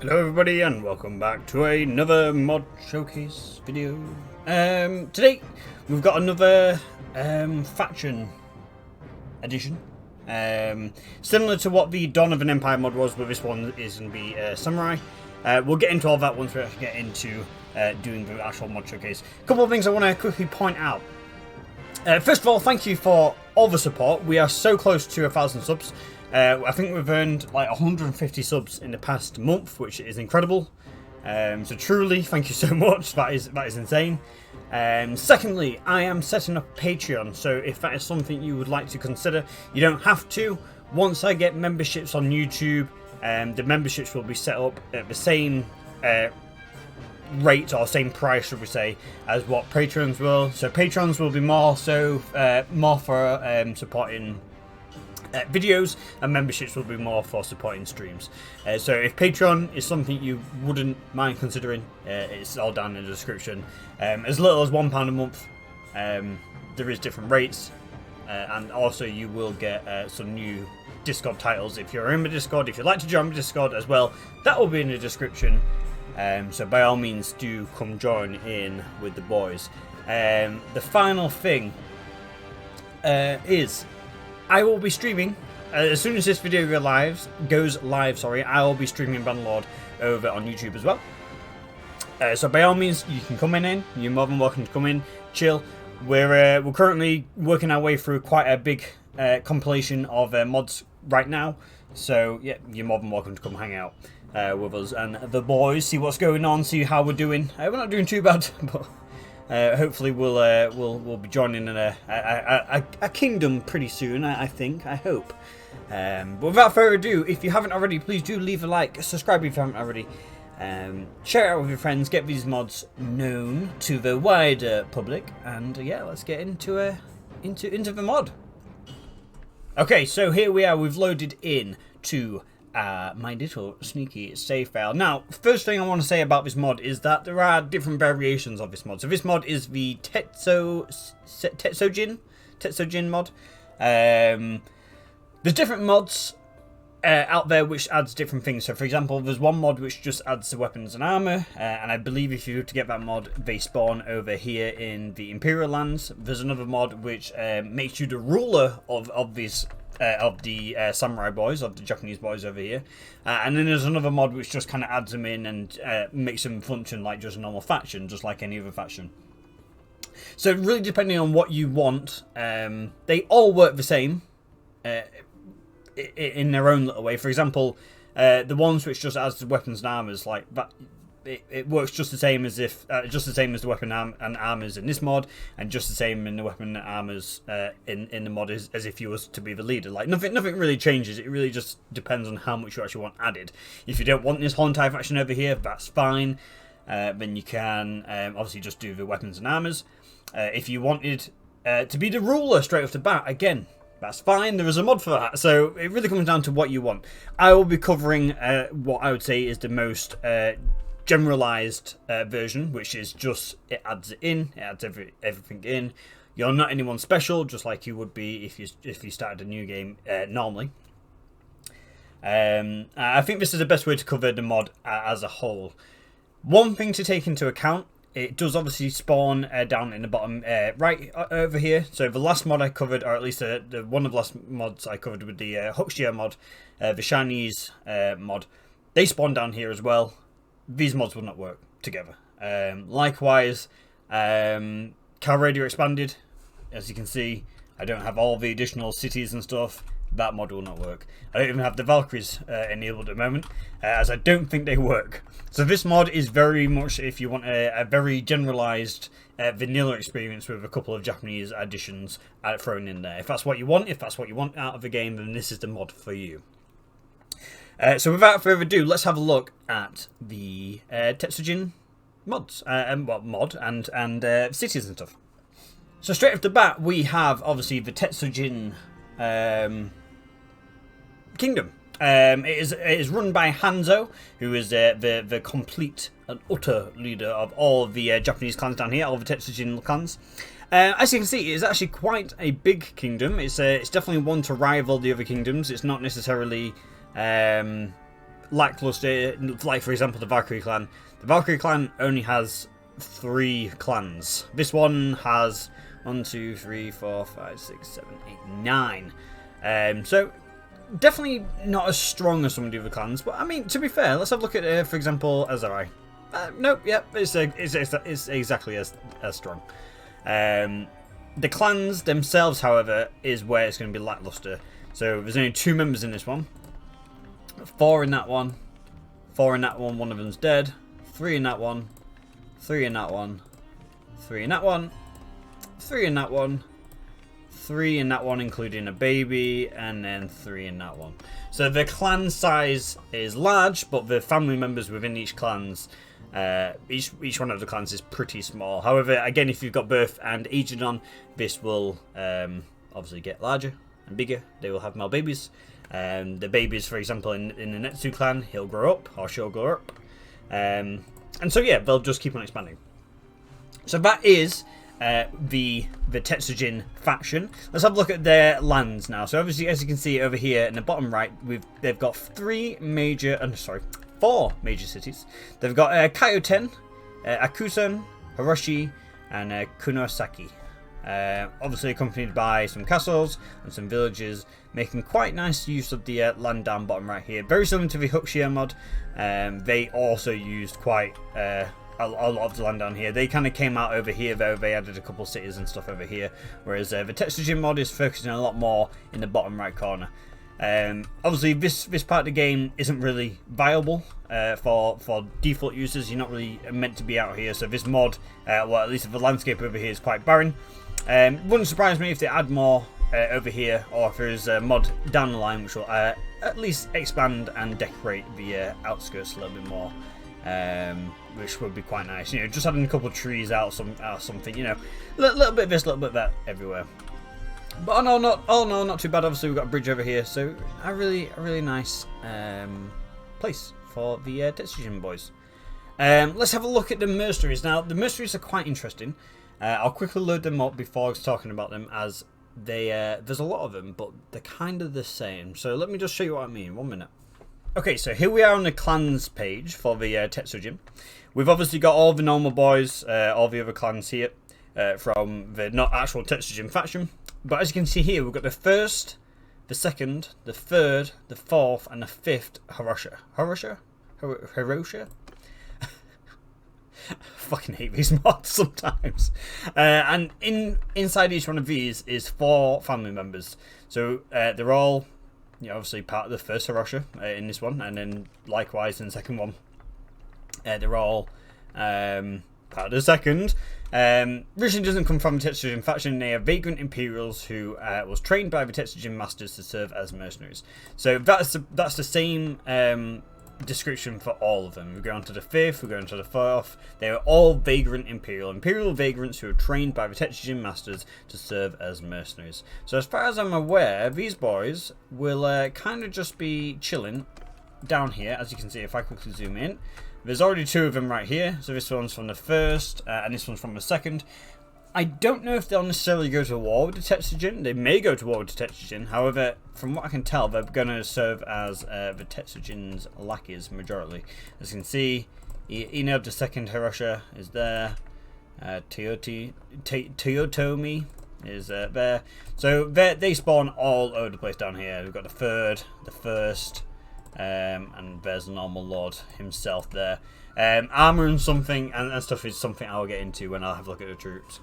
Hello everybody and welcome back to another mod showcase video. Today we've got another faction edition. Similar to what the Dawn of an Empire mod was, but this one is going to be Samurai. We'll get into all that once we actually get into doing the actual mod showcase. A couple of things I want to quickly point out. First of all, thank you for all the support. We are so close to 1,000 subs. I think we've earned like 150 subs in the past month, which is incredible. So truly, thank you so much. That is insane. Secondly, I am setting up Patreon, so if that is something you would like to consider, you don't have to. Once I get memberships on YouTube, the memberships will be set up at the same rate or same price, should we say, as what patrons will. So patrons will be more for supporting videos, and memberships will be more for supporting streams. So if Patreon is something you wouldn't mind considering, it's all down in the description. As little as £1 a month. There is different rates, and also you will get some new Discord titles if you're in the Discord. If you'd like to join the Discord as well, that will be in the description. So by all means do come join in with the boys. The final thing is I will be streaming as soon as this video goes live. I will be streaming Bannerlord over on YouTube as well. So by all means, you can come in. You're more than welcome to come in, chill. We're currently working our way through quite a big compilation of mods right now. So yeah, you're more than welcome to come hang out with us and the boys, see what's going on, see how we're doing. We're not doing too bad, but hopefully we'll be joining in a kingdom pretty soon. I hope. But without further ado, if you haven't already, please do leave a like, subscribe if you haven't already, share it out with your friends, get these mods known to the wider public, and yeah, let's get into the mod. Okay, so here we are. We've loaded in to my little sneaky save file. Now, first thing I want to say about this mod is that there are different variations of this mod. So this mod is the Tetsojin mod. There's different mods out there which adds different things. So for example, there's one mod which just adds the weapons and armor, and I believe if you were to get that mod, they spawn over here in the Imperial lands. There's another mod which makes you the ruler of these of the samurai boys, of the Japanese boys over here, and then there's another mod which just kind of adds them in and makes them function like just a normal faction, just like any other faction. So really depending on what you want, they all work the same in their own little way. For example, the ones which just adds the weapons and armors, like that, it works just the same as if the weapon and armors in this mod, and just the same in the weapon and armors in the mod as if you was to be the leader. Like nothing really changes. It really just depends on how much you actually want added. If you don't want this whole entire faction over here, that's fine. Then you can obviously just do the weapons and armors. If you wanted to be the ruler straight off the bat, again, that's fine. There is a mod for that. So it really comes down to what you want. I will be covering what I would say is the most generalized version, which is just it adds everything in. You're not anyone special, just like you would be if you started a new game normally. I think this is the best way to cover the mod as a whole. One thing to take into account: it does obviously spawn down in the bottom right over here. So the last mod I covered, or at least one of the last mods I covered with the Horosha mod, the Chinese mod, they spawn down here as well. These mods will not work together. Likewise, Cal Radio Expanded, as you can see, I don't have all the additional cities and stuff. That mod will not work. I don't even have the Valkyries enabled at the moment, as I don't think they work. So this mod is very much if you want a very generalized vanilla experience with a couple of Japanese additions thrown in there. If that's what you want, out of the game, then this is the mod for you. So without further ado, let's have a look at the Tetsojin mods, mod and cities and stuff. So straight off the bat, we have obviously the Tetsojin kingdom. It is run by Hanzo, who is the complete and utter leader of all the Japanese clans down here, all the Tetsojin clans. As you can see, it is actually quite a big kingdom. It's definitely one to rival the other kingdoms. It's not necessarily lackluster. Like for example, the Valkyrie clan. The Valkyrie clan only has 3 clans. This one has 1, 2, 3, 4, 5, 6, 7, 8, 9. So definitely not as strong as some of the other clans. But I mean, to be fair, let's have a look at, for example, Azari. Nope, yep, it's exactly as strong. The clans themselves, however, is where it's going to be lackluster. So there's only 2 members in this one. 4 in that one. 4 in that one. One of them's dead. 3 in that one. 3 in that one. 3 in that one. 3 in that one. 3 in that one, including a baby, and then 3 in that one. So the clan size is large, but the family members within each clans, each one of the clans is pretty small. However, again, if you've got birth and aging on, this will obviously get larger and bigger. They will have more babies. The babies, for example, in the Netsu clan, he'll grow up, or she'll grow up. And so yeah, they'll just keep on expanding. So that is the Tetsojin faction. Let's have a look at their lands now. So obviously, as you can see over here in the bottom right, they've got 4 major cities. They've got Kaioten, Akusan, Hiroshi, and Kunosaki. Obviously accompanied by some castles and some villages, making quite nice use of the land down bottom right here. Very similar to the Huxia mod. They also used quite a lot of the land down here. They kind of came out over here though. They added a couple cities and stuff over here, whereas the Tetsojin mod is focusing a lot more in the bottom right corner. Obviously this part of the game isn't really viable for default users. You're not really meant to be out here, so this mod, well, at least the landscape over here is quite barren. Wouldn't surprise me if they add more over here, or if there's a mod down the line which will at least expand and decorate the outskirts a little bit more, which would be quite nice. You know, just having a couple of trees out, something. You know, little bit of this, little bit of that everywhere. But not too bad. Obviously, we've got a bridge over here, so a really nice place for the Tetsujin boys. Let's have a look at the mercenaries now. The mercenaries are quite interesting. I'll quickly load them up before I was talking about them, as there's a lot of them, but they're kind of the same. So let me just show you what I mean. 1 minute. Okay, so here we are on the clans page for the Tetsujin. We've obviously got all the normal boys, all the other clans here, from the not actual Tetsujin faction. But as you can see here, we've got the 1st, the 2nd, the 3rd, the 4th, and the 5th Horosha. Horosha? I fucking hate these mods sometimes. And inside each one of these is 4 family members. So they're all, you know, obviously part of the 1st Horosha in this one, and then likewise in the 2nd one. They're all part of the 2nd. Originally doesn't come from the Tetsujin faction. They are vagrant Imperials who was trained by the Tetsujin masters to serve as mercenaries. So that's the same description for all of them. We go on to the 5th, we go on to the 4th. They are all vagrant Imperial vagrants who are trained by the Tetsujin masters to serve as mercenaries. So as far as I'm aware, these boys will kind of just be chilling down here. As you can see, if I quickly zoom in, there's already 2 of them right here. So this one's from the 1st, and this one's from the 2nd. I don't know if they'll necessarily go to war with the Tetsujin. They may go to war with the Tetsujin. However, from what I can tell, they're going to serve as the Tetsujin's lackeys majorly. As you can see, Ino the 2nd Horosha is there. Toyotomi is there. So they spawn all over the place down here. We've got the 3rd, the 1st, and there's the normal lord himself there. Armor and something and stuff is something I'll get into when I have a look at the troops.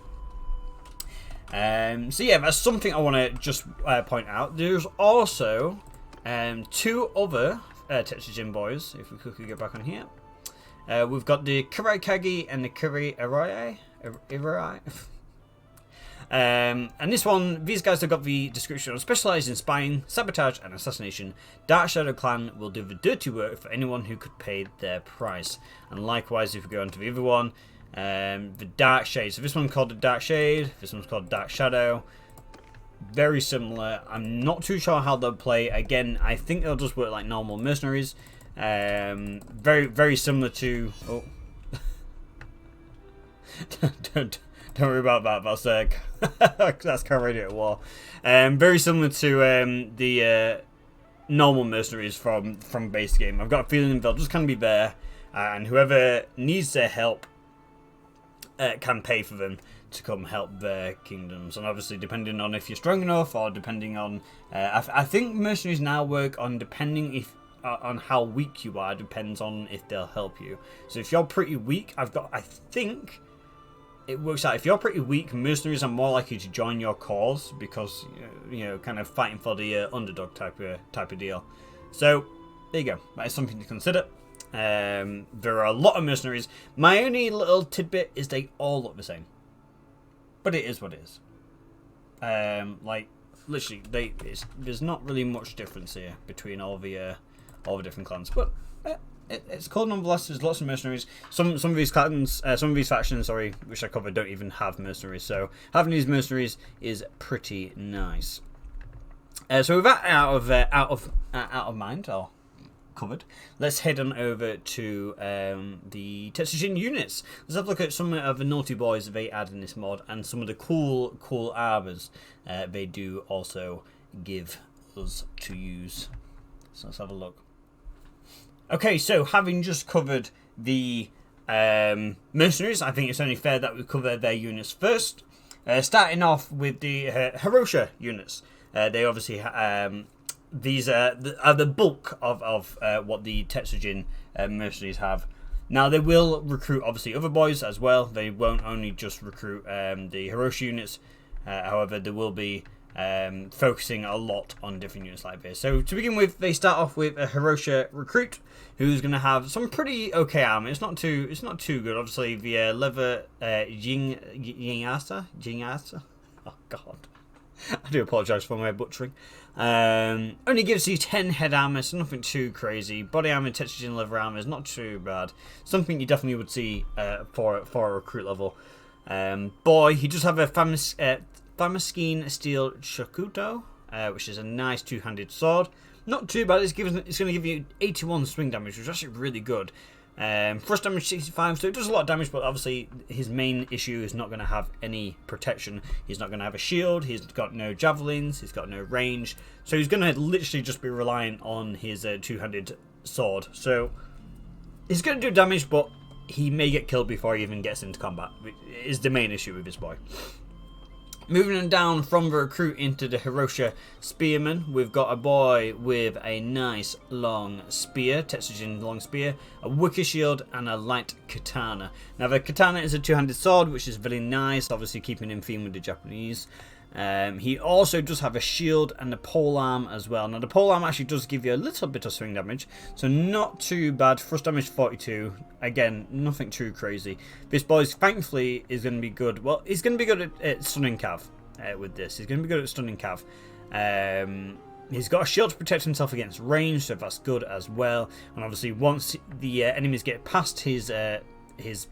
So yeah, that's something I want to just point out. There's also 2 other Tetsujin boys. If we quickly get back on here, we've got the Kuraikagi and the Kurairai. And this one, these guys have got the description of specialised in spying, sabotage and assassination. Dark Shadow Clan will do the dirty work for anyone who could pay their price. And likewise, if we go on to the other one, the Dark Shade. So this one's called the Dark Shade, this one's called Dark Shadow. Very similar. I'm not too sure how they'll play. Again, I think they'll just work like normal mercenaries. Very similar to... Oh. Don't worry about that. That's Caravan at war. Very similar to the normal mercenaries from base game. I've got a feeling they'll just kind of be there, and whoever needs their help can pay for them to come help their kingdoms. And obviously, depending on if you're strong enough, or depending on, I think mercenaries now work on depending if on how weak you are, depends on if they'll help you. So if you're pretty weak, I think it works out. If you're pretty weak, mercenaries are more likely to join your cause because kind of fighting for the underdog type of deal. So there you go. That is something to consider. There are a lot of mercenaries. My only little tidbit is they all look the same, but it is what it is. Like literally, there's not really much difference here between all the different clans, but it's cool nonetheless. There's lots of mercenaries. Some of these clans, some of these factions, sorry, which I covered, don't even have mercenaries. So having these mercenaries is pretty nice. So with that out of mind, or covered, let's head on over to the Tetsojin units. Let's have a look at some of the naughty boys they add in this mod, and some of the cool armors they do also give us to use. So let's have a look. Okay, so having just covered the mercenaries, I think it's only fair that we cover their units first. Starting off with the Horosha units. They obviously these are the bulk of what the Tetsojin mercenaries have. Now they will recruit obviously other boys as well. They won't only just recruit the Horosha units. However, they will be focusing a lot on different units like this. So to begin with, they start off with a Horosha recruit who's going to have some pretty okay armor. It's not too good. Obviously, the leather Jingasa. Oh god, I do apologise for my butchering. Only gives you 10 head armor, so nothing too crazy. Body armor, Tetsojin leather armor is not too bad. Something you definitely would see for a recruit level. Boy, he does have a Famaskeen steel shakuto, which is a nice two-handed sword. Not too bad. It's going to give you 81 swing damage, which is actually really good. Thrust damage 65, so it does a lot of damage, but obviously his main issue is not going to have any protection. He's not going to have a shield, he's got no javelins, he's got no range, so he's going to literally just be reliant on his two-handed sword. So he's going to do damage, but he may get killed before he even gets into combat. It is the main issue with this boy. Moving on down from the recruit into the Horosha Spearman, we've got a boy with a nice long spear, Tetsojin long spear, a wicker shield, and a light katana. Now the katana is a two-handed sword, which is very nice, obviously keeping in theme with the Japanese. He also does have a shield and a polearm as well. Now the polearm actually does give you a little bit of swing damage, so not too bad. Thrust damage 42, again nothing too crazy. This boy thankfully is going to be good. Well, he's going to be good at stunning cav with this. He's going to be good at stunning cav. He's got a shield to protect himself against range, so that's good as well. And obviously once the enemies get past his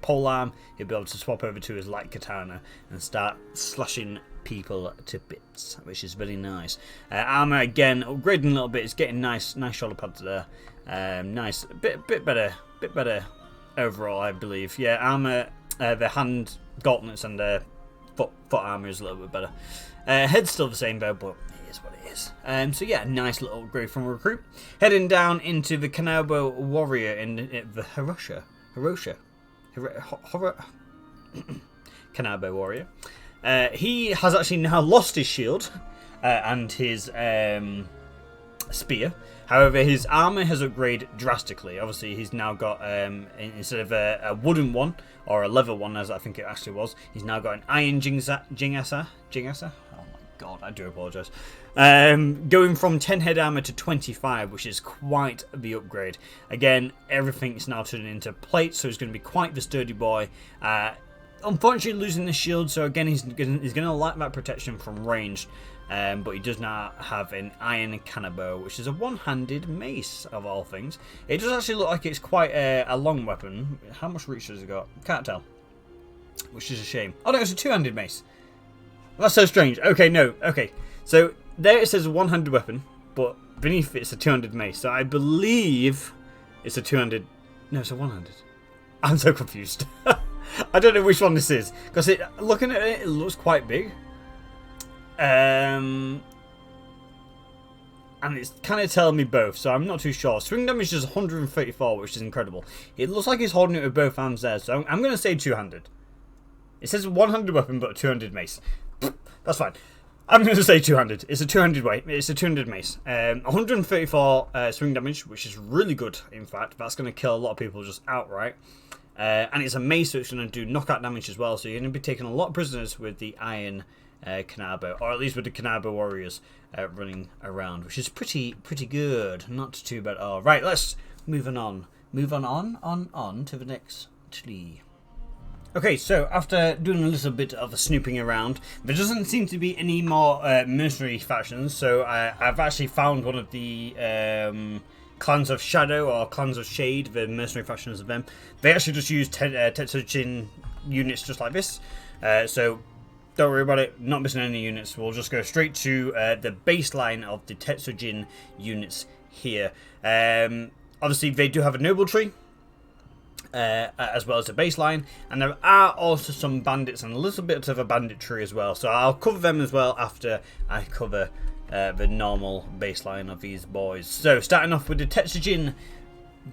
polearm, he'll be able to swap over to his light katana and start slashing people to bits, which is very nice. Armor again upgrading a little bit. It's getting nice shoulder pads there. Nice, bit better overall, I believe. Yeah, armor, the hand gauntlets and the foot armor is a little bit better. Head's still the same though, but it is what it is. So yeah, nice little upgrade from a recruit. Heading down into the Kanabo warrior in the Horosha Kanabo warrior. He has actually now lost his shield and his spear. However, his armor has upgraded drastically. Obviously, he's now got, instead of a wooden one, or a leather one, as I think it actually was, he's now got an iron jingasa. Oh my god, I do apologise. Going from 10 head armor to 25, which is quite the upgrade. Again, everything's now turning into plate, so he's going to be quite the sturdy boy. Unfortunately, losing the shield, so again, he's going to lack that protection from range. But he does now have an iron kanabo, which is a one-handed mace of all things. It does actually look like it's quite a long weapon. How much reach has it got? Can't tell, which is a shame. Oh no, it's a two-handed mace. That's so strange. Okay, no, okay. So there it says a one-handed weapon, but beneath it's a two-handed mace. So I believe it's a two-handed. No, it's a one-handed. I'm so confused. I don't know which one this is because looking at it, it looks quite big. and it's kind of telling me both, so I'm not too sure. Swing damage is 134, which is incredible. It looks like he's holding it with both hands there, so I'm going to say two-handed. It says one-handed weapon, but a two-handed mace. That's fine. I'm going to say two-handed. It's a two-handed weight. It's a two-handed mace. 134 swing damage, which is really good, in fact. That's going to kill a lot of people just outright. And it's a mace, so it's going to do knockout damage as well. So you're going to be taking a lot of prisoners with the Iron Kanabo, or at least with the Kanabo warriors running around, which is pretty good. Not too bad. All right, let's move on. Move on to the next tree. Okay, so after doing a little bit of a snooping around, there doesn't seem to be any more mercenary factions, so I've actually found one of the Clans of Shadow or Clans of Shade, the mercenary factions of them. They actually just use Tetsojin units just like this, so don't worry about it, not missing any units. We'll just go straight to the baseline of the Tetsojin units here. Obviously, they do have a noble tree, as well as the baseline, and there are also some bandits and a little bit of a bandit tree as well, so I'll cover them as well after I cover the normal baseline of these boys. So starting off with the Tetsojin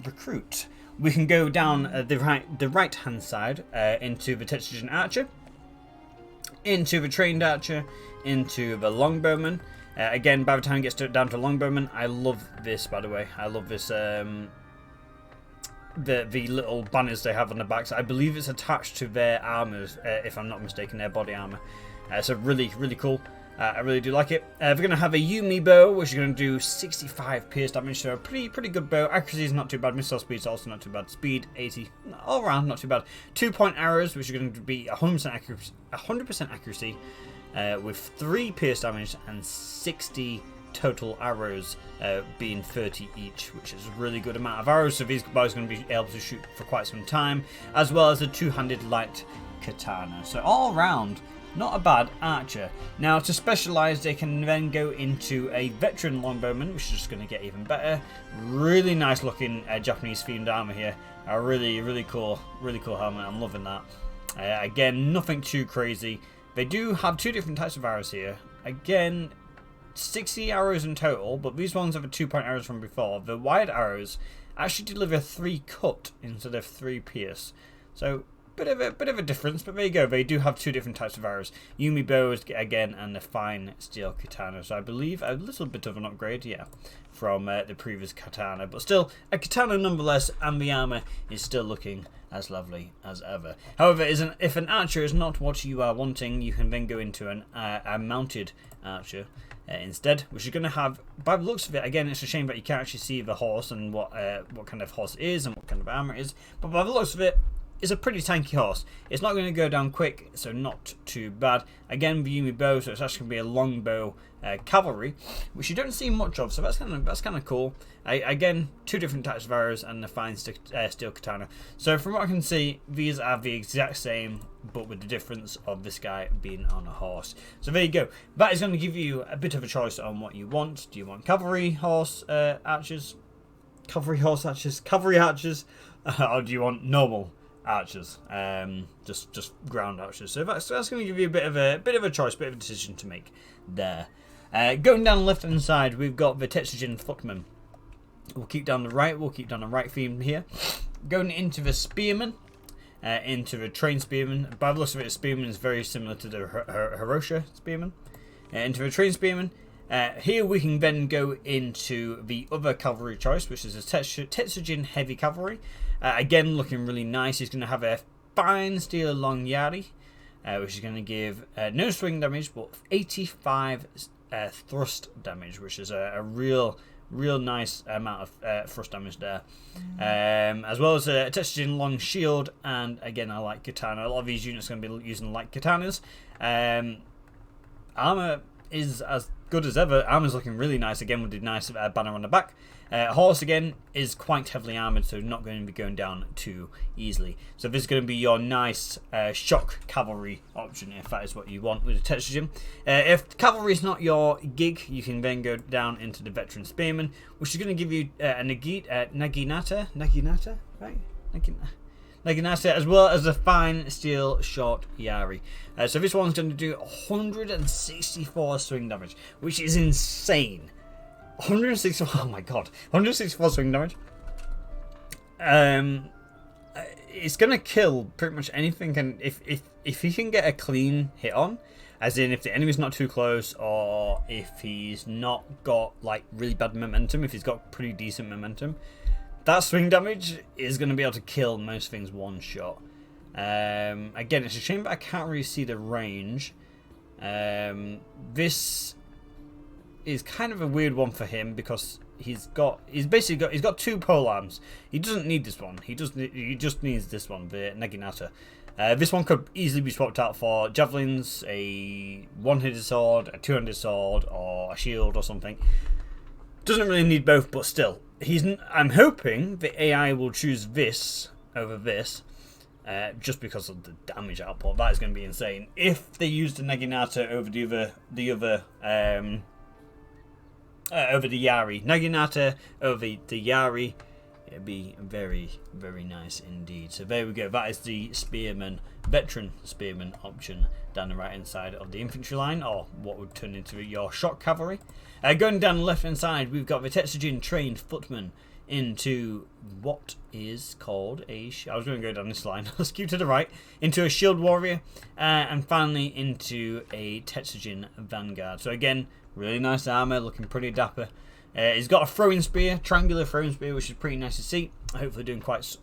recruit, we can go down the right hand side into the Tetsojin archer, into the trained archer, into the longbowman. Again, by the time it gets down to longbowman, I love this, by the way. I love this the little banners they have on the backs. I believe it's attached to their armors, if I'm not mistaken, their body armor. So really cool. I really do like it. We're going to have a Yumi bow, which is going to do 65 pierce damage, so a pretty good bow. Accuracy is not too bad. Missile speed is also not too bad. Speed 80, all around not too bad. 2-point arrows, which are going to be 100% accuracy, with 3 pierce damage and 60 total arrows, being 30 each, which is a really good amount of arrows. So these boys are going to be able to shoot for quite some time, as well as a two-handed light katana. So all around, not a bad archer. Now to specialise, they can then go into a veteran longbowman, which is just going to get even better. Really nice looking Japanese themed armour here. A really cool helmet. I'm loving that. Again, nothing too crazy. They do have 2 different types of arrows here. Again, 60 arrows in total, but these ones are the 2-point arrows from before. The wide arrows actually deliver 3 cut instead of 3 pierce. So bit of a difference, but there you go. They do have 2 different types of arrows. Yumi bows again, and the fine steel katana. So I believe a little bit of an upgrade, yeah, from the previous katana, but still a katana nonetheless, and the armor is still looking as lovely as ever. However, if an archer is not what you are wanting, you can then go into a mounted archer instead, which is going to have, by the looks of it, again, it's a shame that you can't actually see the horse and what kind of horse it is and what kind of armor it is, but by the looks of it, it's a pretty tanky horse. It's not going to go down quick, so not too bad. Again, the Yumi bow, so it's actually going to be a longbow cavalry, which you don't see much of, so that's kind of cool. Again, 2 different types of arrows and the fine steel katana. So from what I can see, these are the exact same, but with the difference of this guy being on a horse. So there you go. That is going to give you a bit of a choice on what you want. Do you want cavalry horse archers? Cavalry horse archers? Cavalry archers? Or do you want normal archers, just ground archers? So that's going to give you a bit of a choice, bit of a decision to make there. Going down the left hand side, we've got the Tetsojin footman. We'll keep down the right theme here. Going into the spearman, into the trained spearman. By the looks of it, spearman is very similar to the Horosha spearman. Into the trained spearman. Here we can then go into the other cavalry choice, which is a Tetsojin heavy cavalry. Again, looking really nice. He's going to have a fine steel long yari, which is going to give no swing damage, but 85 thrust damage, which is a real nice amount of thrust damage there. As well as a Tetsojin long shield, and again, I like katana. A lot of these units are going to be using light katanas. Armor is as good as ever. Armor's looking really nice again with the nice banner on the back. Horse again is quite heavily armored, so not going to be going down too easily. So this is going to be your nice shock cavalry option if that is what you want with the Tetsojin. If cavalry is not your gig, you can then go down into the veteran spearman, which is going to give you a naginata, right? Naginata, as well as a fine steel short yari. So this one's going to do 164 swing damage, which is insane. 164. Oh my god, 164 swing damage. It's gonna kill pretty much anything, and if he can get a clean hit on, as in if the enemy's not too close, or if he's not got like really bad momentum, if he's got pretty decent momentum, that swing damage is gonna be able to kill most things one shot. Again, it's a shame that I can't really see the range. This is kind of a weird one for him because he's got two pole arms. He doesn't need this one. He just needs this one, the Naginata. This one could easily be swapped out for javelins, a one-handed sword, a two-handed sword, or a shield or something. Doesn't really need both, but still, I'm hoping the AI will choose this over this, just because of the damage output. That is going to be insane. If they use the Naginata over over the Yari, Naginata over the Yari, it'd be very, very nice indeed. So there we go. That is the spearman, veteran spearman option down the right hand side of the infantry line, or what would turn into your shock cavalry. Going down the left hand side, we've got the Tetsojin trained footman into what is called a... I was going to go down this line. Let's keep to the right. Into a shield warrior, and finally into a Tetsojin vanguard. So again, really nice armor, looking pretty dapper. He's got a throwing spear, triangular throwing spear, which is pretty nice to see. Hopefully doing quite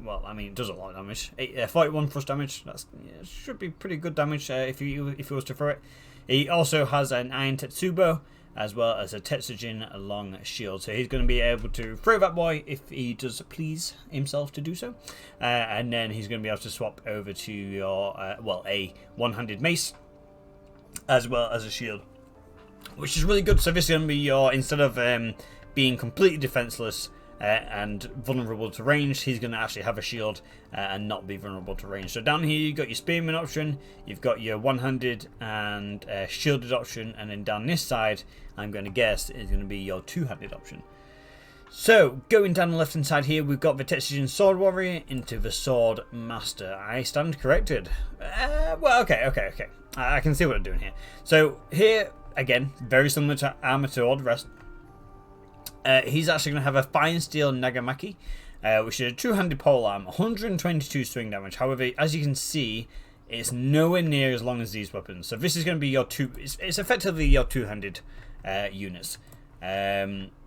well. I mean, it does a lot of damage. 41 thrust damage. That should be pretty good damage if he was to throw it. He also has an iron Tetsubo, as well as a Tetsojin long shield. So he's going to be able to throw that boy if he does please himself to do so. And then he's going to be able to swap over to your, a one-handed mace, as well as a shield, which is really good. So this is going to be your, instead of being completely defenseless and vulnerable to range, he's going to actually have a shield and not be vulnerable to range. So down here you've got your spearman option, you've got your one-handed and shielded option, and then down this side I'm going to guess is going to be your two-handed option. So going down the left hand side here, we've got the Tetsujin sword warrior into the sword master. I stand corrected. Okay. I can see what I'm doing here. So here, again, very similar to armor to all the rest. He's actually going to have a fine steel Nagamaki, which is a two-handed polearm, 122 swing damage. However, as you can see, it's nowhere near as long as these weapons. So this is going to be your it's effectively your two-handed units.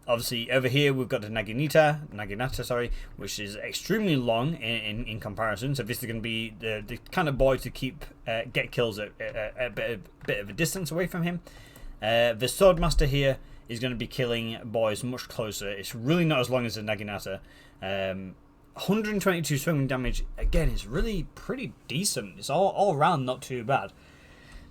Obviously, over here we've got the Naginata, which is extremely long in comparison. So this is going to be the kind of boy to get kills at a bit of a distance away from him. The Swordmaster here is going to be killing boys much closer. It's really not as long as the Naginata. 122 swing damage, again, is really pretty decent. It's all around not too bad.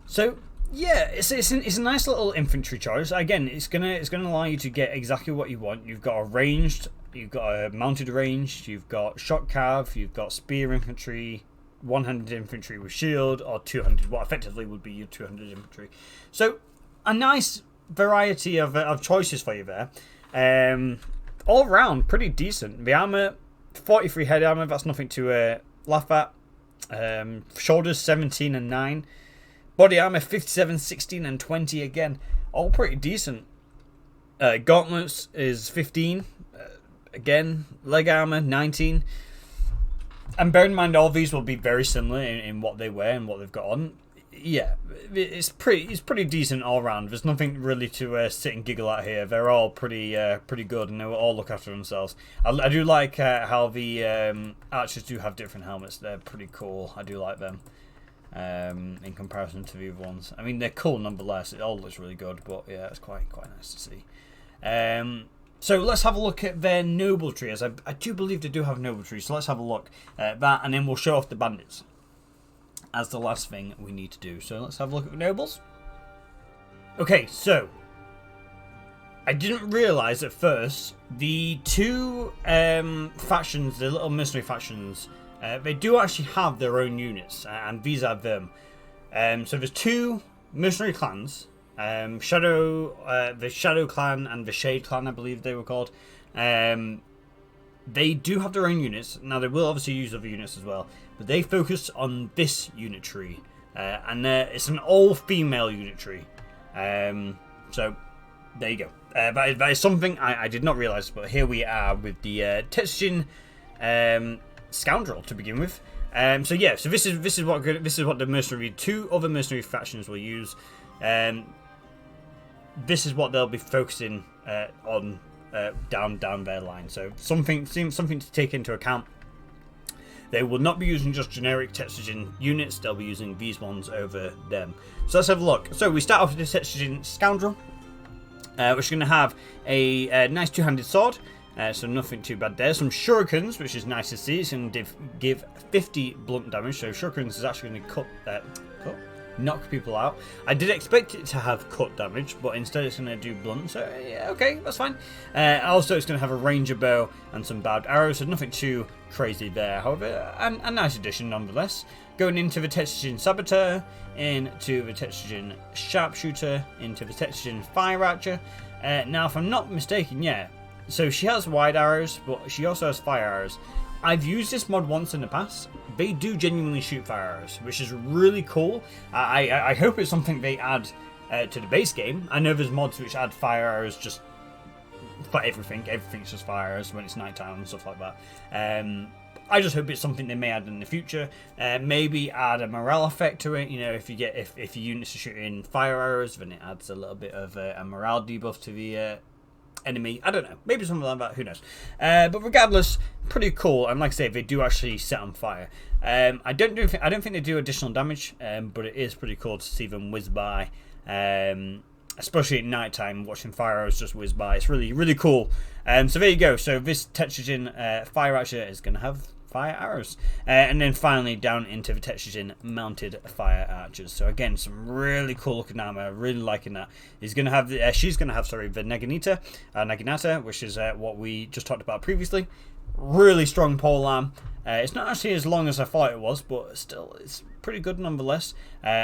So yeah, it's a nice little infantry choice. Again, it's gonna allow you to get exactly what you want. You've got a ranged, you've got a mounted range, you've got shock cav, you've got spear infantry, one-handed infantry with shield, or two-handed, what effectively would be your two-handed infantry. So a nice variety of choices for you there. All round pretty decent. The armor, 43 head armor, that's nothing to laugh at. Shoulders 17 and 9. Body armor 57, 16 and 20 again. All pretty decent. Gauntlets is 15. Again, leg armor 19. And bear in mind, all these will be very similar in what they wear and what they've got on. Yeah, it's pretty decent all round. There's nothing really to sit and giggle at here. They're all pretty good, and they will all look after themselves. I do like how the archers do have different helmets. They're pretty cool. I do like them in comparison to the other ones. I mean, they're cool nonetheless. It all looks really good, but yeah, it's quite nice to see. So let's have a look at their noble tree, as I do believe they do have noble trees. So let's have a look at that, and then we'll show off the bandits as the last thing we need to do. So let's have a look at the nobles. Okay, so I didn't realise at first the two factions, the little mercenary factions, they do actually have their own units, and these are them. So there's two mercenary clans, the Shadow Clan and the Shade Clan, I believe they were called. They do have their own units. Now, they will obviously use other units as well, but they focus on this unit tree, and it's an all-female unit tree. So there you go. That is something I did not realise, but here we are with the Tetsojin Scoundrel to begin with. So yeah, so this is what the mercenary, 2 other mercenary factions will use. This is what they'll be focusing on down their line. So something to take into account. They will not be using just generic Tetsojin units. They'll be using these ones over them. So let's have a look. So we start off with the Tetsojin Scoundrel, which is going to have a nice 2-handed sword. So nothing too bad there. Some shurikens, which is nice to see. It's going to give 50 blunt damage. So shurikens is actually going to knock people out. I did expect it to have cut damage, but instead it's going to do blunt. So yeah, okay, that's fine. Also, it's going to have a ranger bow and some barbed arrows. So nothing too crazy there. However, a nice addition nonetheless. Going into the Tetsojin Saboteur, into the Tetsojin Sharpshooter, into the Tetsojin Fire Archer. Now, if I'm not mistaken, yeah. So she has wide arrows, but she also has fire arrows. I've used this mod once in the past. They do genuinely shoot fire arrows, which is really cool. I hope it's something they add to the base game. I know there's mods which add fire arrows just for everything. Everything's just fire arrows when it's nighttime and stuff like that. I just hope it's something they may add in the future. Maybe add a morale effect to it. You know, if your units are shooting fire arrows, then it adds a little bit of a morale debuff to the enemy. I don't know, maybe something like that, who knows. But regardless, pretty cool. And like I say, they do actually set on fire. I don't think they do additional damage, but it is pretty cool to see them whiz by, especially at night time, watching fire arrows just whiz by. It's really cool. So there you go. So this Tetsojin Fire Archer is going to have fire arrows, and then finally down into the Tetsojin mounted fire archers. So again, some really cool looking armor. Really liking that. He's gonna have the she's gonna have, sorry, the Naginata, which is what we just talked about previously. Really strong polearm. It's not actually as long as I thought it was, but still, it's pretty good nonetheless.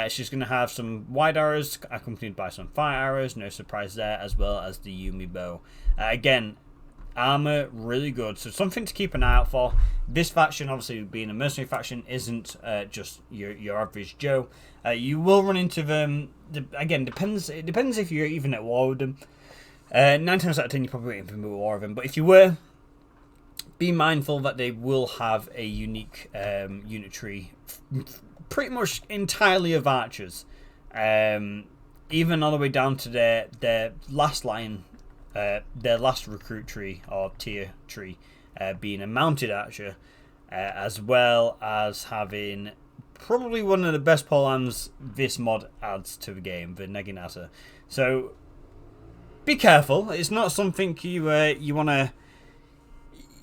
She's gonna have some wide arrows accompanied by some fire arrows. No surprise there, as well as the Yumi bow. Again, armor really good, so something to keep an eye out for. This faction, obviously being a mercenary faction, isn't just your average Joe. You will run into them. Again, it depends if you're even at war with them. 9 times out of 10 you probably won't even be at war with them, but if you were, be mindful that they will have a unique unit tree, pretty much entirely of archers, even all the way down to their last line. Their last recruit tree or tier tree being a mounted archer, as well as having probably one of the best polearms this mod adds to the game, the Naginata. So be careful. It's not something you want to.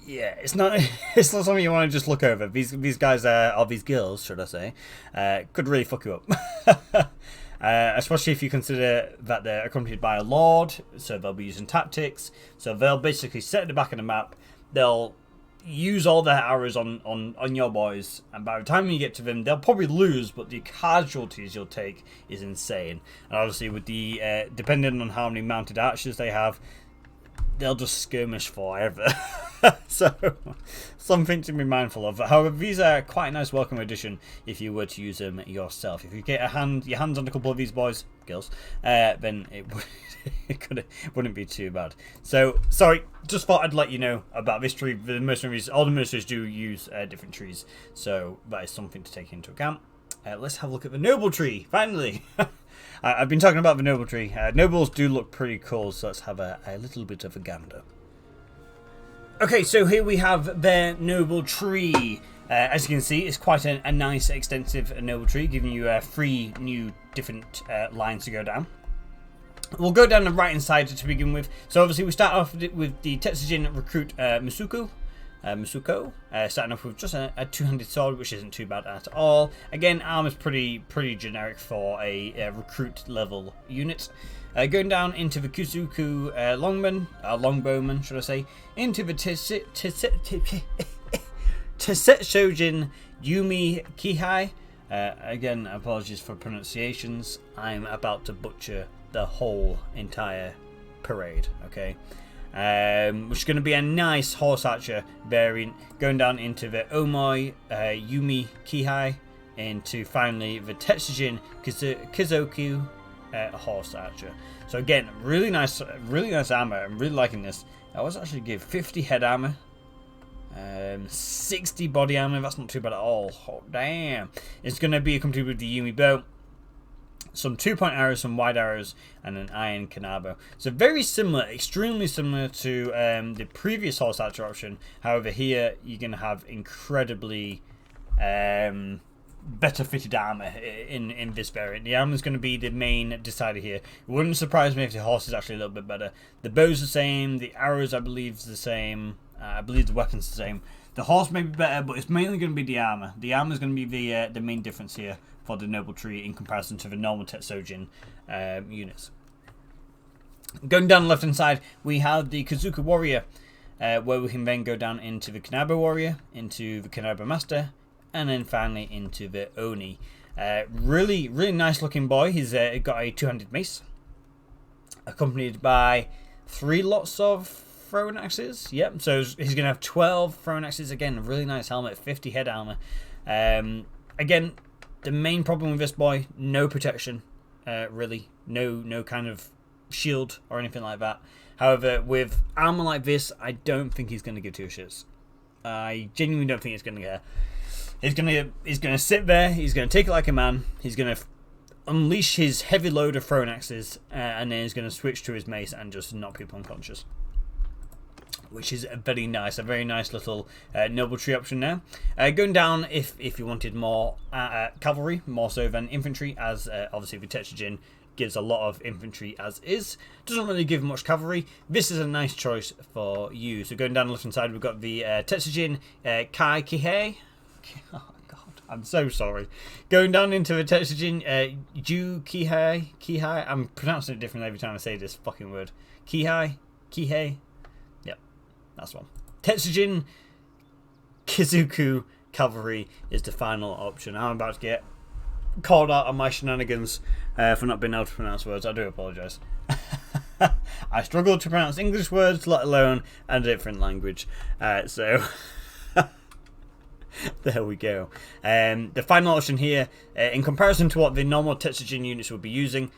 Yeah, it's not something you want to just look over. These guys or these girls, should I say, could really fuck you up. Especially if you consider that they're accompanied by a lord, so they'll be using tactics. So they'll basically set at the back of the map. They'll use all their arrows on your boys, and by the time you get to them, they'll probably lose, but the casualties you'll take is insane. And obviously, with the depending on how many mounted archers they have, they'll just skirmish forever. So something to be mindful of. However, these are quite a nice welcome addition if you were to use them yourself. If you get your hands on a couple of these boys, girls, then it wouldn't be too bad. So sorry, just thought I'd let you know about this tree. The mercenaries, all the mercenaries do use different trees, so that is something to take into account. Let's have a look at the noble tree finally. I've been talking about the noble tree. Nobles do look pretty cool, so let's have a little bit of a gander. Okay, so here we have their noble tree. As you can see, it's quite a nice, extensive noble tree, giving you 3 new different lines to go down. We'll go down the right-hand side to begin with. So obviously we start off with the Tetsojin recruit Musuko, starting off with just a 2-handed sword, which isn't too bad at all. Again, armor's pretty generic for a recruit level unit. Going down into the Kuzuku longbowman, should I say, into the Tetsojin Yumi Kihai. Again, apologies for pronunciations. I'm about to butcher the whole entire parade, okay? Which is going to be a nice horse archer variant, going down into the Omoi Yumi Kihai, into finally the Tetsojin Kizoku horse archer. So again, really nice armor. I'm really liking this. I was actually give 50 head armor, 60 body armor. That's not too bad at all. Oh, damn! It's going to be complete with the Yumi bow, some 2-point arrows, some wide arrows, and an iron kanabo. So very similar, extremely similar to the previous horse archer option. However, here you're going to have incredibly better fitted armor in this variant. The armor is going to be the main decider here. It wouldn't surprise me if the horse is actually a little bit better. The bow's the same, the arrows I believe is the same, I believe the weapon's the same. The horse may be better, but it's mainly going to be the armor. The armor is going to be the main difference here for the noble tree in comparison to the normal Tetsojin units. Going down the left hand side, we have the Kazuka warrior, where we can then go down into the Kanabo warrior, into the Kanabo master, and then finally into the Oni. Really nice looking boy. He's got a 2-handed mace, accompanied by 3 lots of throwing axes. Yep, so he's going to have 12 throwing axes. Again, really nice helmet, 50 head armor. Again, the main problem with this boy, no protection, really. No kind of shield or anything like that. However, with armor like this, I don't think he's going to give 2 shits. I genuinely don't think he's going to care. He's gonna sit there. He's gonna take it like a man. He's gonna unleash his heavy load of throwing axes, and then he's gonna switch to his mace and just knock people unconscious, which is a very nice little noble tree option there. Going down, if you wanted more cavalry, more so than infantry, as obviously the Tetsojin gives a lot of infantry as is. Doesn't really give much cavalry. This is a nice choice for you. So going down the left hand side, we've got the Tetsojin Kai Kihei. Oh god, I'm so sorry. Going down into the Tetsojin Ju Kihei. I'm pronouncing it differently every time I say this fucking word. Kihei. Yep, that's one. Tetsojin Kizuku cavalry is the final option. I'm about to get called out on my shenanigans for not being able to pronounce words. I do apologise. I struggle to pronounce English words, let alone a different language. So there we go. The final option here, in comparison to what the normal Tetsojin units would be using,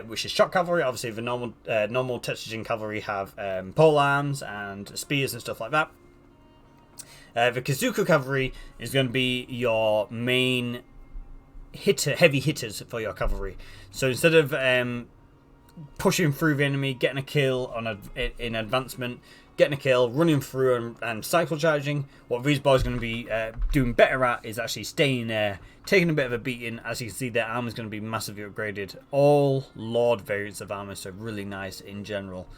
which is shock cavalry. Obviously, the normal Tetsojin cavalry have pole arms and spears and stuff like that. The Kazuka cavalry is going to be your main heavy hitters for your cavalry. So instead of pushing through the enemy, getting a kill in advancement, getting a kill, running through and cycle charging, what these boys are going to be doing better at is actually staying there, taking a bit of a beating. As you can see, their armor is going to be massively upgraded. All Lord variants of armor, so really nice in general.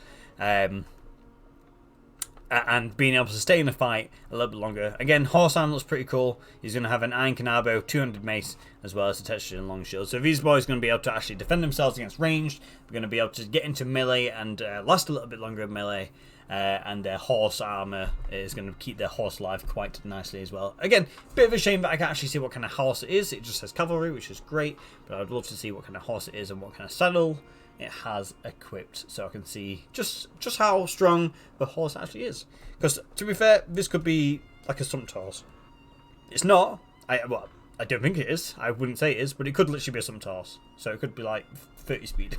And being able to stay in the fight a little bit longer. Again, horse arm looks pretty cool. He's going to have an iron kanabo, 200 mace, as well as a Tetsojin long shield. So these boys are going to be able to actually defend themselves against ranged. They're going to be able to get into melee and last a little bit longer in melee. And their horse armor is going to keep their horse alive quite nicely as well. Again, bit of a shame that I can't actually see what kind of horse it is. It just says cavalry, which is great, but I'd love to see what kind of horse it is and what kind of saddle it has equipped, so I can see just how strong the horse actually is. Because to be fair, this could be like a sumped horse. It's not. I don't think it is. I wouldn't say it is, but it could literally be a sumped horse. So it could be like 30 speed.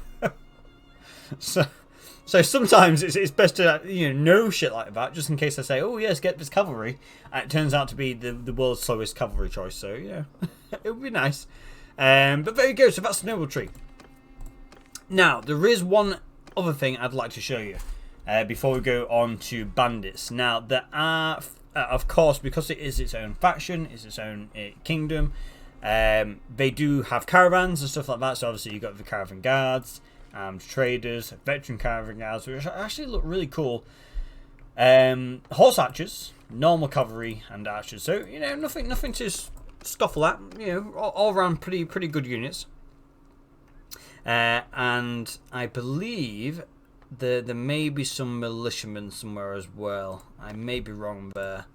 So sometimes it's best to know shit like that, just in case I say, oh yes, get this cavalry, and it turns out to be the world's slowest cavalry choice. So it would be nice. But there you go. So that's the noble tree. Now there is one other thing I'd like to show you before we go on to bandits. Now there are, of course, because it is its own faction, it's its own kingdom. They do have caravans and stuff like that. So obviously you've got the caravan guards, traders, veteran caravan guards, which actually look really cool. Horse archers, normal cavalry, and archers. So nothing to scoffle at. All around pretty good units. And I believe there may be some militiamen somewhere as well. I may be wrong there.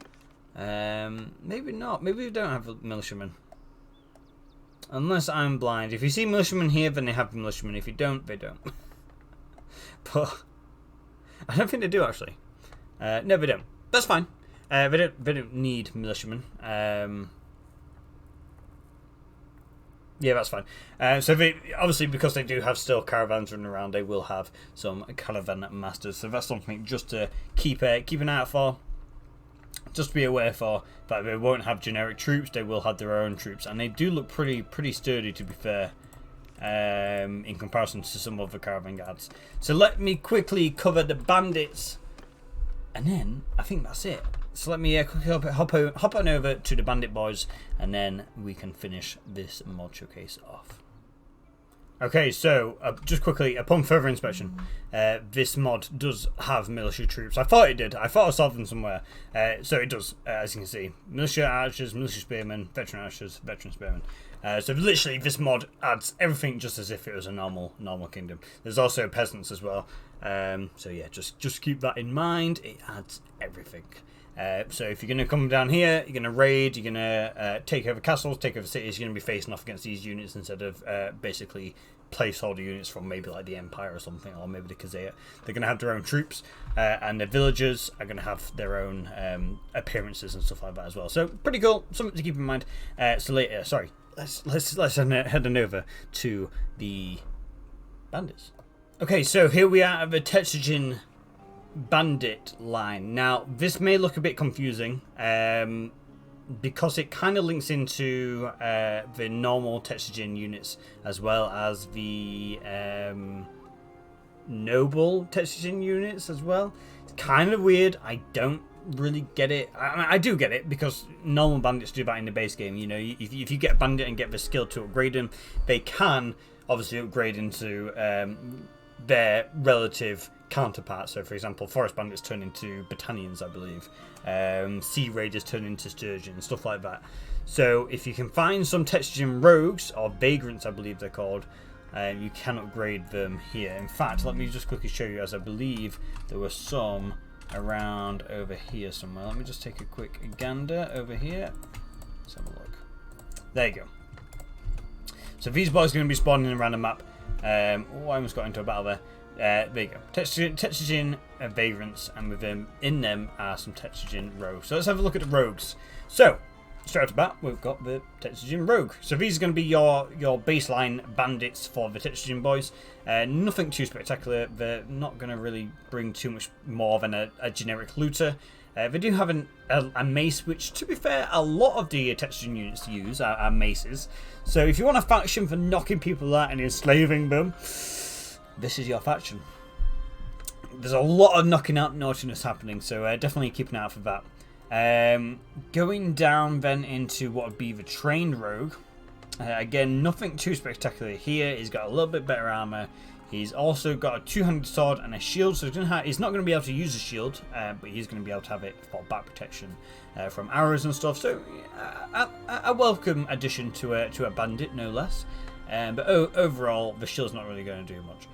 Maybe not. Maybe we don't have militiamen. Unless I'm blind. If you see militiamen here, then they have militiamen. If you don't, they don't. But I don't think they do actually. No, they don't. That's fine. They don't need militiamen. Yeah, that's fine. So obviously, because they do have still caravans running around, they will have some caravan masters. So that's something just to keep an eye out for. Just to be aware for that they won't have generic troops. They will have their own troops, and they do look pretty sturdy, to be fair, in comparison to some other caravan guards. So let me quickly cover the bandits, and then I think that's it. So let me quickly hop on over to the bandit boys, and then we can finish this mod showcase off. Okay, so just quickly, upon further inspection, this mod does have militia troops. I thought it did. I thought I saw them somewhere. So it does, as you can see. Militia archers, militia spearmen, veteran archers, veteran spearmen. So literally, this mod adds everything just as if it was a normal kingdom. There's also peasants as well. So yeah, just keep that in mind. It adds everything. So if you're going to come down here, you're going to raid, you're going to take over castles, take over cities, you're going to be facing off against these units instead of basically placeholder units from maybe like the Empire or something, or maybe the Khazarian. They're going to have their own troops, and the villagers are going to have their own appearances and stuff like that as well. So pretty cool, something to keep in mind. So later, sorry, let's head on over to the bandits. Okay, so here we are at the Tetsojin bandit line. Now this may look a bit confusing because it kind of links into the normal Tetsojin units as well as the noble Tetsojin units as well. It's kind of weird. I don't really get it. I mean, I do get it because normal bandits do that in the base game. You know, if you get a bandit and get the skill to upgrade them, they can obviously upgrade into their relative counterparts. So for example, forest bandits turn into battalions, I believe. Sea raiders turn into sturgeons, stuff like that. So if you can find some Tetsojin rogues, or vagrants I believe they're called, you can upgrade them here. In fact, let me just quickly show you, as I believe there were some around over here somewhere. Let me just take a quick gander over here. Let's have a look. There you go. So these boys are going to be spawning around the map. I almost got into a battle there. There you go. Tetsojin vagrants, and in them are some Tetsojin rogues. So let's have a look at the rogues. So straight off the bat, we've got the Tetsojin rogue. So these are going to be your baseline bandits for the Tetsojin boys. Nothing too spectacular. They're not going to really bring too much more than a generic looter. They do have a mace, which, to be fair, a lot of the Tetsojin units use are maces. So if you want a faction for knocking people out and enslaving them, this is your faction. There's a lot of knocking out naughtiness happening, so definitely keep an eye out for that. Going down then into what would be the trained rogue. Again, nothing too spectacular here. He's got a little bit better armor. He's also got a two-handed sword and a shield, so he's not going to be able to use a shield, but he's going to be able to have it for back protection from arrows and stuff. So a welcome addition to a bandit, no less. But overall, the shield's not really going to do much.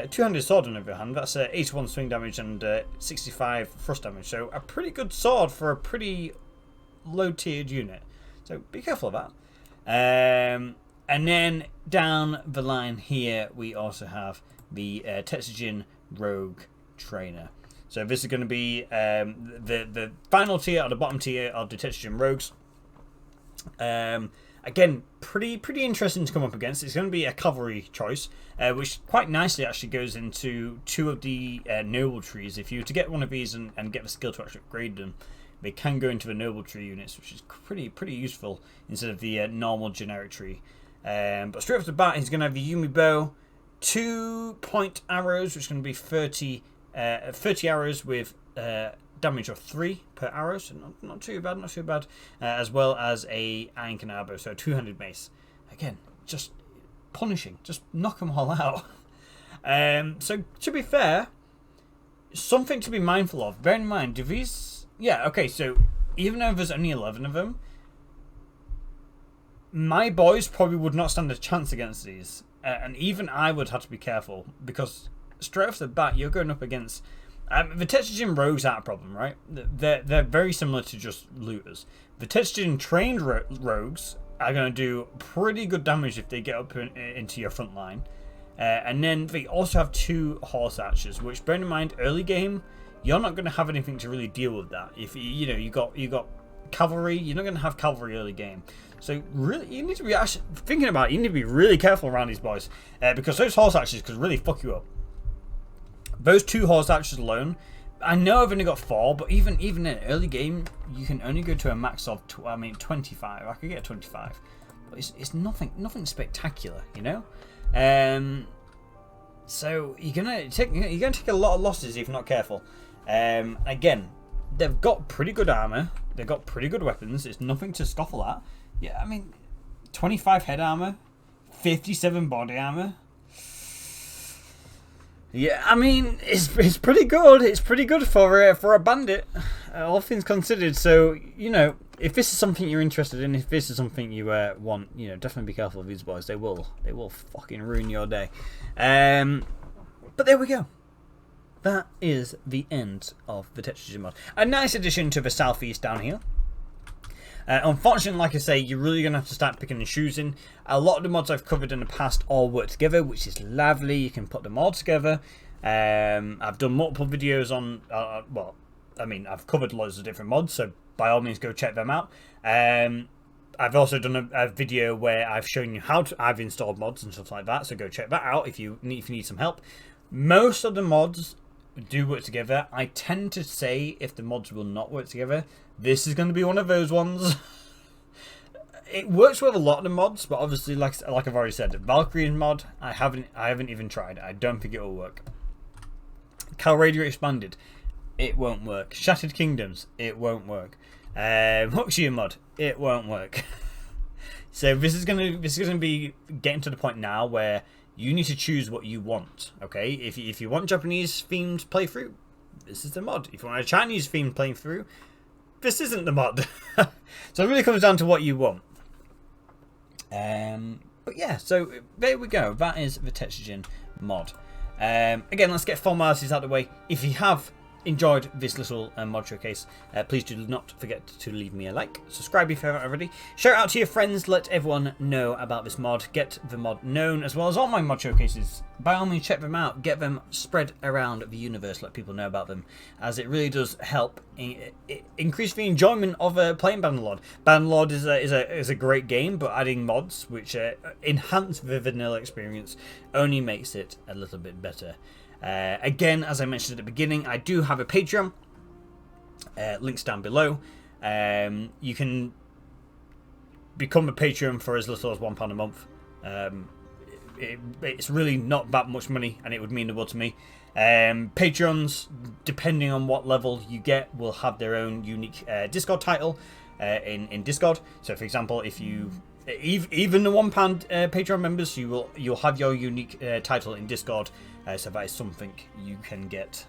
Two-handed sword on the other hand, that's 81 swing damage and 65 thrust damage. So a pretty good sword for a pretty low-tiered unit. So be careful of that. And then down the line here, we also have the Tetsojin Rogue Trainer. So this is going to be the final tier, or the bottom tier of the Tetsojin Rogues. Again, pretty interesting to come up against. It's going to be a cavalry choice, which quite nicely actually goes into two of the noble trees. If you were to get one of these and get the skill to actually upgrade them, they can go into the noble tree units, which is pretty useful instead of the normal generic tree. But straight off the bat, he's going to have the Yumi bow, 2-point arrows, which is going to be 30 arrows with damage of 3 per arrow, so not too bad, as well as a iron canabo, so a 200 mace. Again, just punishing, just knock them all out. So to be fair, something to be mindful of. Bear in mind, do these... Yeah, okay, so even though there's only 11 of them, my boys probably would not stand a chance against these. And even I would have to be careful, because straight off the bat, you're going up against... the Tetsojin rogues aren't a problem, right? They're very similar to just looters. The Tetsojin trained rogues are going to do pretty good damage if they get up into your front line. And then they also have 2 horse archers, which, bear in mind, early game, you're not going to have anything to really deal with that. If you got cavalry. You're not going to have cavalry early game. So really, you need to be actually thinking about it. You need to be really careful around these boys, because those horse archers could really fuck you up. Those 2 horse archers alone, I know I've only got 4, but even in early game, you can only go to a max of 25. I could get 25, but it's nothing spectacular, you know. So you're gonna take a lot of losses if you're not careful. Again, they've got pretty good armor. They've got pretty good weapons. It's nothing to scoffle at. Yeah, I mean, 25 head armor, 57 body armor. Yeah, I mean, it's pretty good. It's pretty good for a bandit, all things considered. So, you know, if this is something you're interested in, if this is something you want, you know, definitely be careful of these boys. They will fucking ruin your day. But there we go. That is the end of the Tetsojin mod. A nice addition to the southeast down here. Unfortunately, like I say, you're really going to have to start picking and choosing. A lot of the mods I've covered in the past all work together, which is lovely. You can put them all together. I've done multiple videos on, well, I mean, I've covered loads of different mods, so by all means go check them out. I've also done a video where I've shown you how I've installed mods and stuff like that, so go check that out if you need some help. Most of the mods do work together. I tend to say if the mods will not work together, this is going to be one of those ones. It works with a lot of the mods, but obviously, like I've already said, Valkyrie mod, I haven't even tried. I don't think it will work. Cal Radio Expanded, it won't work. Shattered Kingdoms, it won't work. Huxia mod, it won't work. So this is gonna be getting to the point now where you need to choose what you want. Okay, if you want Japanese themed playthrough, this is the mod. If you want a Chinese themed playthrough, this isn't the mod. So it really comes down to what you want. But yeah, so there we go. That is the Tetsojin mod. Again, let's get formalities out of the way. If you have enjoyed this little mod showcase, please do not forget to leave me a like, subscribe if you haven't already, shout out to your friends, let everyone know about this mod, get the mod known, as well as all my mod showcases. By all means, check them out, get them spread around the universe, let people know about them, as it really does help increase the enjoyment of playing Bannerlord. Bannerlord is a great game, but adding mods which enhance the vanilla experience only makes it a little bit better. Again, as I mentioned at the beginning, I do have a Patreon. Links down below. You can become a Patreon for as little as £1 a month. It's really not that much money, and it would mean the world to me. Patrons, depending on what level you get, will have their own unique Discord title in Discord. So, for example, if you even the £1 Patreon members, you'll have your unique title in Discord. So that is something you can get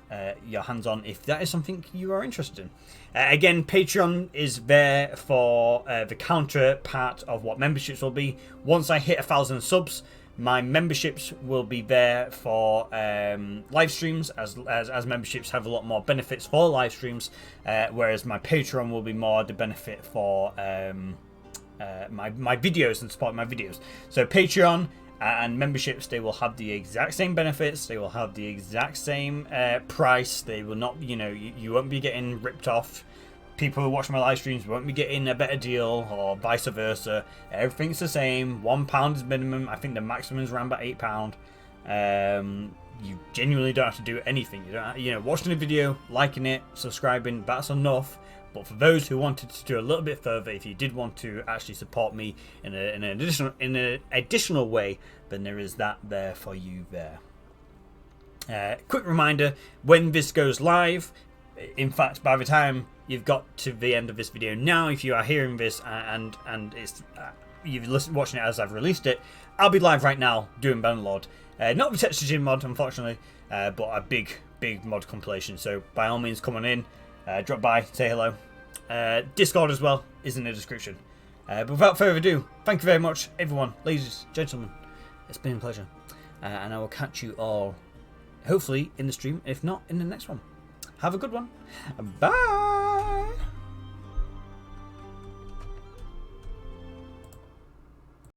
your hands on if that is something you are interested in. Again, Patreon is there for the counterpart of what memberships will be. Once I hit 1,000 subs, my memberships will be there for live streams, as memberships have a lot more benefits for live streams, whereas my Patreon will be more the benefit for my videos and support my videos. So Patreon and memberships, they will have the exact same benefits, they will have the exact same price. They will not, you won't be getting ripped off. People who watch my live streams won't be getting a better deal, or vice versa. Everything's the same. £1 is minimum. I think the maximum is around about £8. You genuinely don't have to do anything. You don't, watching the video, liking it, subscribing, that's enough. But for those who wanted to do a little bit further, if you did want to actually support me in an additional way, then there is that there for you there. Quick reminder, when this goes live, in fact, by the time you've got to the end of this video now, if you are hearing this and it's you've watching it as I've released it, I'll be live right now doing Bannerlord. Not the Tetsojin mod, unfortunately, but a big mod compilation. So by all means, come on in. Drop by, say hello. Discord as well is in the description. But without further ado, thank you very much, everyone, ladies, gentlemen. It's been a pleasure. And I will catch you all, hopefully, in the stream, if not, in the next one. Have a good one. Bye!